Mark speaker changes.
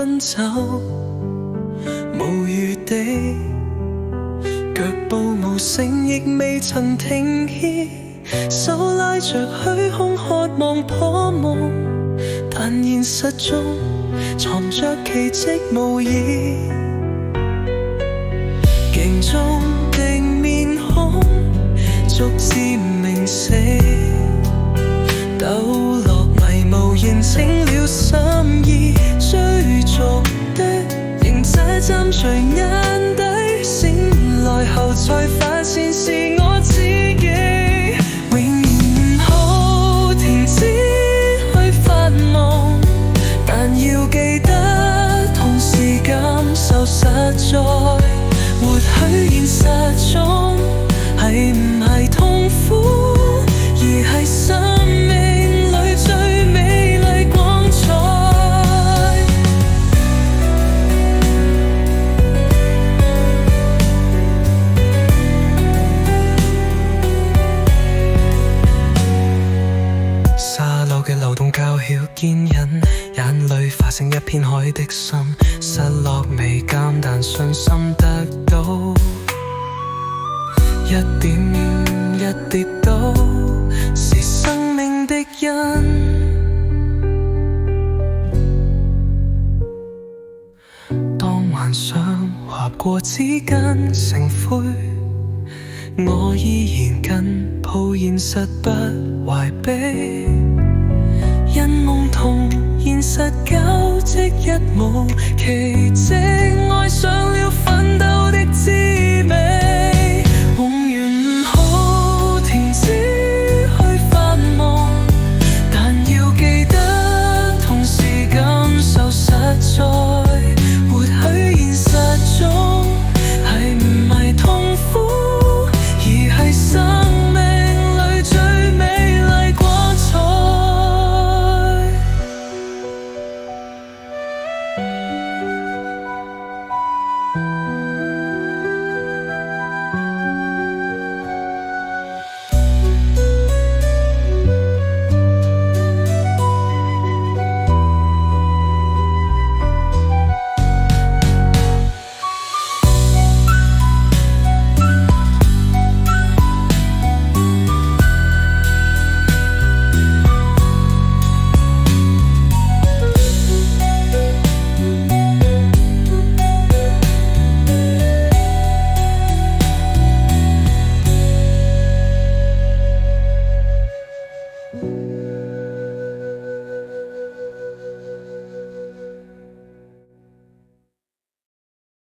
Speaker 1: 奔走，無餘地，腳步無聲亦未曾停歇，手拉着虛空渴望破夢，但現實中藏着奇蹟無疑。鏡中的面孔逐漸明晰，抖落迷霧認清了心意，追逐的仍這站在眼底，醒來後才發現是我自己。永遠唔好停止去發夢，但要記得同時感受實在。或許現實中係唔係痛苦，而係生命裏最美麗光彩。沙漏嘅流動較曉堅忍，眼淚化成一片海的心，失落未減，但信心得到，一點一滴都是生命的因。當幻想劃過指間成灰，我依然緊抱現實不懷悲，因夢同現實交織一幕奇蹟，愛上了奮鬥。